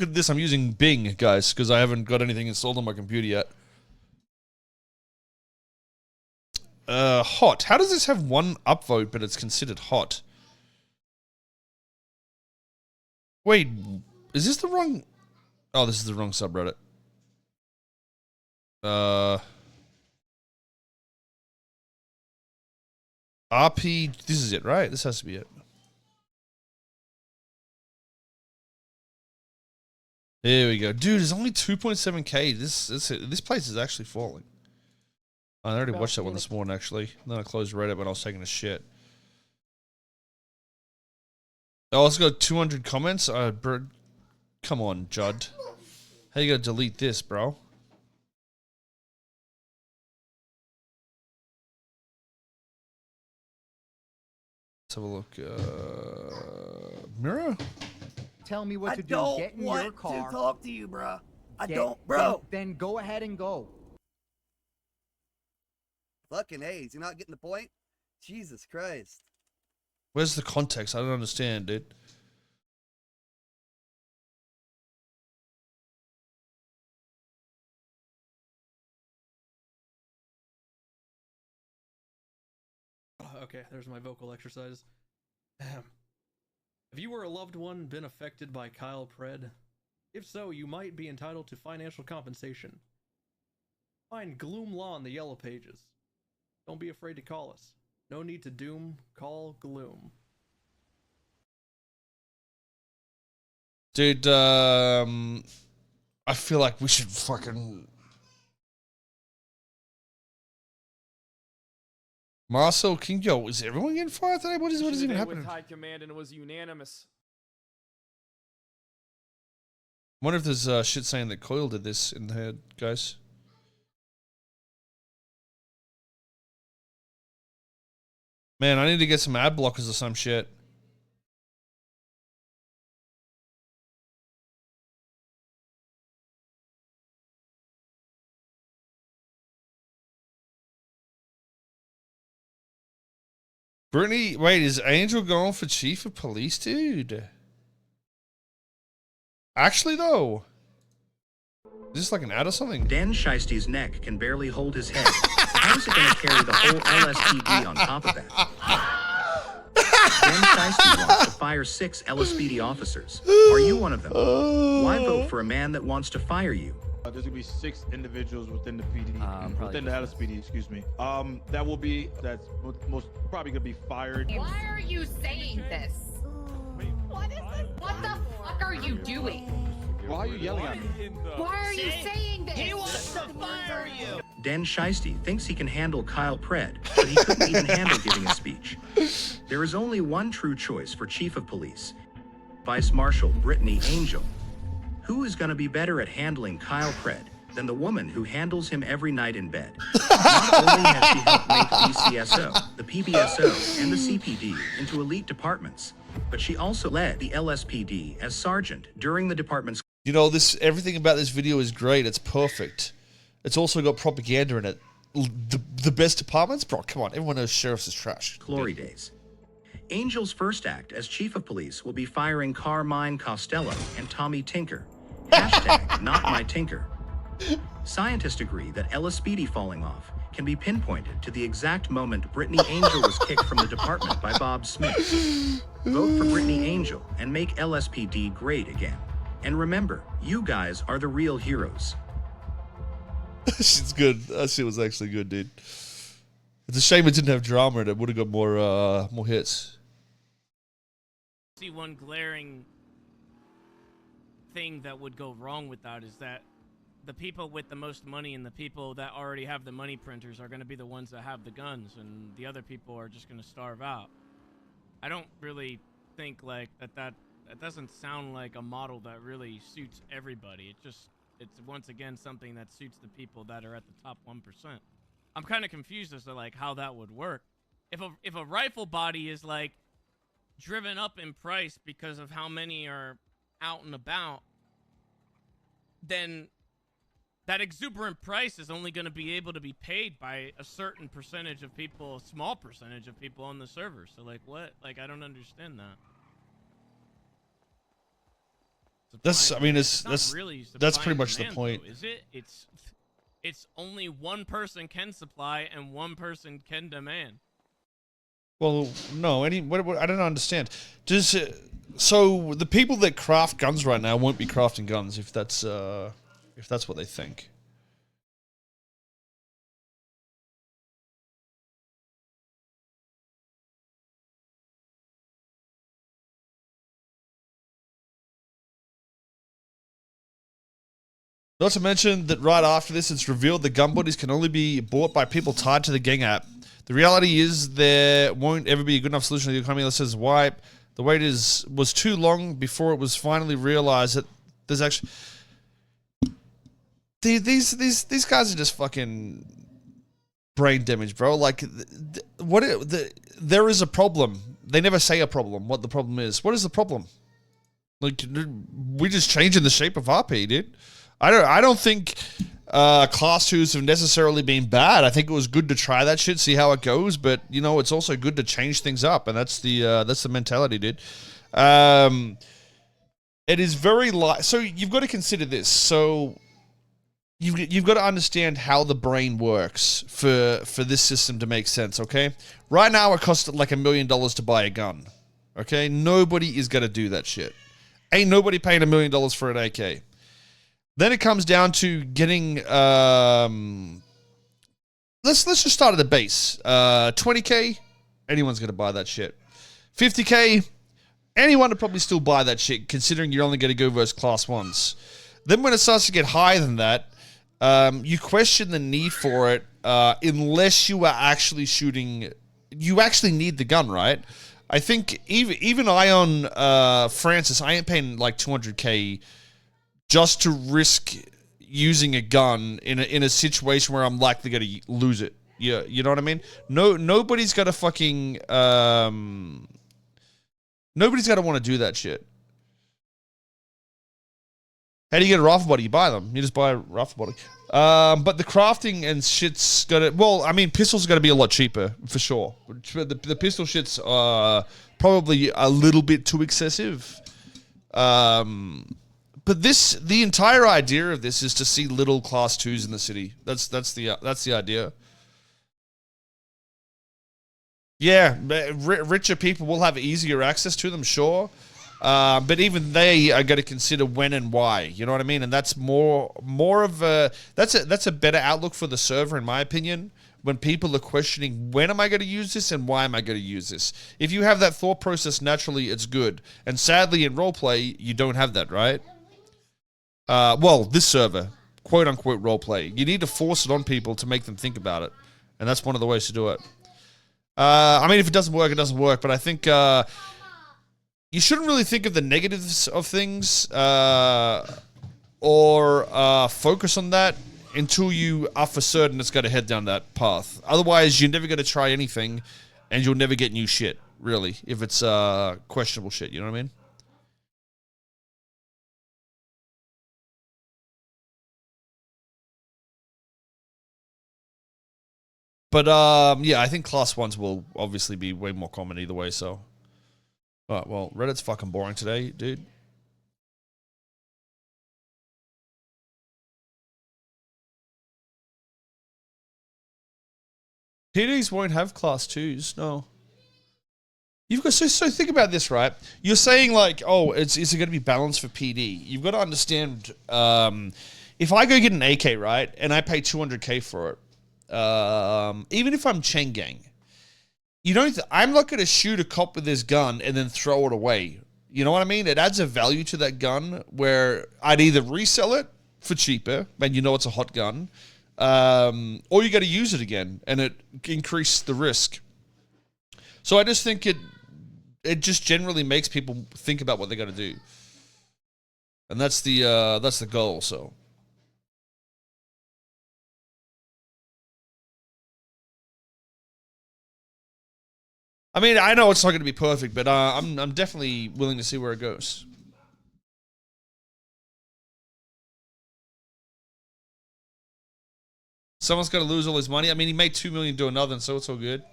Look at this, I'm using Bing, guys, because I haven't got anything installed on my computer yet. Hot. How does this have one upvote, but it's considered hot? Wait, is this the wrong... Oh, this is the wrong subreddit. RP, this is it, right? This has to be it. There we go. Dude, it's only 2.7k. This place is actually falling. I already watched that one this morning, actually. Then I closed Reddit when I was taking a shit. Oh, it's got 200 comments? Bro, come on, Judd. How you gonna delete this, bro? Let's have a look. Mirror? Tell me what to do. Get in your car. I don't want to talk to you, bro. I don't, bro. Then go ahead and go. Fucking A's. You're not getting the point? Jesus Christ. Where's the context? I don't understand, dude. Okay, there's my vocal exercise. Have you or a loved one been affected by Kyle Pred? If so, you might be entitled to financial compensation. Find Gloom Law in the Yellow Pages. Don't be afraid to call us. No need to doom, call Gloom. Dude, I feel like we should fucking... Marcel King, yo, is everyone getting fired today? What is even happening? With High Command and it was unanimous. I wonder if there's shit saying that Koil did this in the head, guys. Man, I need to get some ad blockers or some shit. Brittany, wait, is Angel going for chief of police, dude? Actually, though. Is this like an ad or something? Dan Sheisty's neck can barely hold his head. How is it going to carry the whole LSPD on top of that? Dan Shiesty wants to fire 6 LSPD officers. Are you one of them? Why vote for a man that wants to fire you? There's gonna be 6 individuals within the PD, within the LSPD, excuse me. That's most probably gonna be fired. Why are you saying this? What is this? What the fuck are you doing? Why are you yelling at me? Why are you saying this? He wants to fire you. Dan Shiesty thinks he can handle Kyle Pred, but he couldn't even handle giving a speech. There is only one true choice for Chief of Police, Vice Marshal Brittany Angel. Who is going to be better at handling Kyle Pred than the woman who handles him every night in bed? Not only has she helped make VCSO, the PBSO, and the CPD into elite departments, but she also led the LSPD as sergeant during the department's... You know, everything about this video is great. It's perfect. It's also got propaganda in it. The best departments? Bro, come on. Everyone knows sheriffs is trash. Glory days. Angel's first act as chief of police will be firing Carmine Costello and Tommy Tinker. Hashtag not my Tinker. Scientists agree that LSPD falling off can be pinpointed to the exact moment Brittany Angel was kicked from the department by Bob Smith. Vote for Brittany Angel and make LSPD great again. And remember, you guys are the real heroes. She's good. That shit was actually good, dude. It's a shame it didn't have drama in it. Would have got more hits. See, one glaring thing that would go wrong with that is that the people with the most money and the people that already have the money printers are going to be the ones that have the guns, and the other people are just going to starve out. I don't really think like that doesn't sound like a model that really suits everybody. It's once again something that suits the people that are at the top 1%. I'm kind of confused as to like how that would work. If a rifle body is like driven up in price because of how many are out and about, then that exuberant price is only going to be able to be paid by a certain percentage of people, a small percentage of people on the server. So like what? Like I don't understand that. That's, I mean, it's not that's really that's supply pretty and much the demand, point. though, is it? It's only one person can supply and one person can demand. Well, no, what, I don't understand. So the people that craft guns right now won't be crafting guns if that's what they think. Not to mention that right after this, it's revealed the gun bodies can only be bought by people tied to the gang app. The reality is there won't ever be a good enough solution to the economy that says wipe. The wait was too long before it was finally realized that there's actually... These guys are just fucking brain damage, bro. Like, there is a problem. They never say a problem, what the problem is. What is the problem? Like, we're just changing the shape of RP, dude. I don't think Class 2s have necessarily been bad. I think it was good to try that shit, see how it goes, but, you know, it's also good to change things up, and that's the mentality, dude. It is very so you've got to consider this. So you've got to understand how the brain works for this system to make sense, okay? Right now, it costs like $1 million to buy a gun, okay? Nobody is going to do that shit. Ain't nobody paying $1 million for an AK. Then it comes down to getting, let's just start at the base. 20K, anyone's going to buy that shit. 50K, anyone would probably still buy that shit, considering you're only going to go versus Class 1s. Then when it starts to get higher than that, you question the need for it, unless you are actually shooting, you actually need the gun, right? I think even I on Francis, I ain't paying like 200K just to risk using a gun in a situation where I'm likely going to lose it. Yeah, you know what I mean? Nobody's got to fucking nobody's got to want to do that shit. How do you get a rifle body? You buy them. You just buy a rifle body. But the crafting and shit's got to... Well, I mean, pistols got to be a lot cheaper, for sure. The pistol shit's probably a little bit too excessive. But the entire idea of this is to see little Class 2s in the city. That's the idea. Yeah, richer people will have easier access to them, sure. But even they are going to consider when and why. You know what I mean? And that's more of a that's a better outlook for the server, in my opinion. When people are questioning when am I going to use this and why am I going to use this. If you have that thought process naturally, it's good. And sadly, in roleplay, you don't have that, right? Well, this server, quote unquote roleplay. You need to force it on people to make them think about it, and that's one of the ways to do it. I mean, if it doesn't work, it doesn't work. But I think you shouldn't really think of the negatives of things or focus on that until you are for certain it's going to head down that path. Otherwise, you're never going to try anything, and you'll never get new shit, really, if it's questionable shit. You know what I mean? But, yeah, I think Class 1s will obviously be way more common either way, so. Alright, well, Reddit's fucking boring today, dude. PDs won't have Class 2s, no. You've got, so think about this, right? You're saying, like, oh, is it going to be balanced for PD? You've got to understand, if I go get an AK, right, and I pay 200K for it, even if I'm Chang Gang, I'm not going to shoot a cop with this gun and then throw it away. You know what I mean? It adds a value to that gun where I'd either resell it for cheaper, and you know it's a hot gun, or you got to use it again, and it increases the risk. So I just think it just generally makes people think about what they got to do, and that's the goal. So. I mean, I know it's not going to be perfect, but I'm definitely willing to see where it goes. Someone's got to lose all his money. I mean, he made $2 million doing nothing, so it's all good.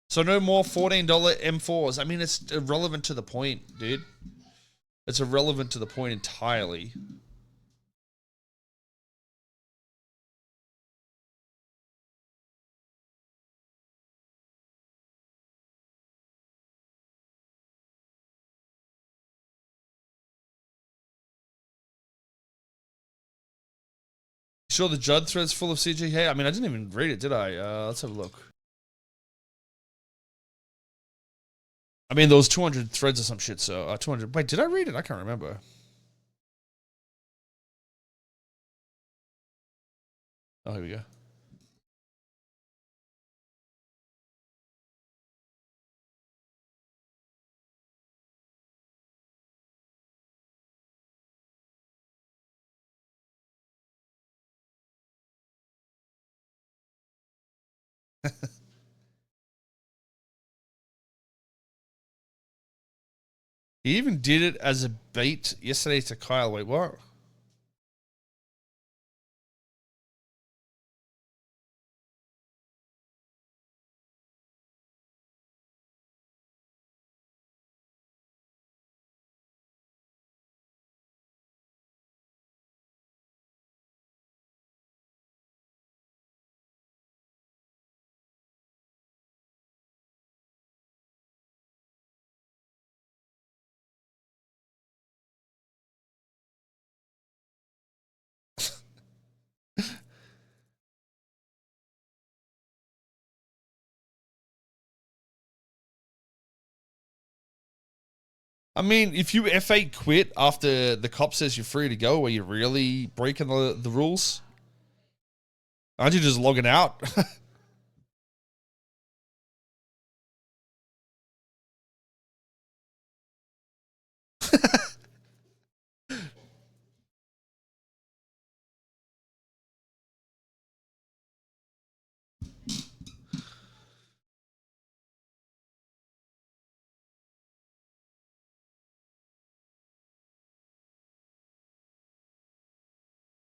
So no more $14 M4s. I mean, it's irrelevant to the point, dude. It's irrelevant to the point entirely. Sure, the Judd thread's full of CGK? I mean, I didn't even read it, did I? Let's have a look. I mean, there was 200 threads or some shit, so 200. Wait, did I read it? I can't remember. Oh, here we go. He even did it as a bait yesterday to Kyle. Wait, what? I mean, if you F8 quit after the cop says you're free to go, are you really breaking the rules? Aren't you just logging out?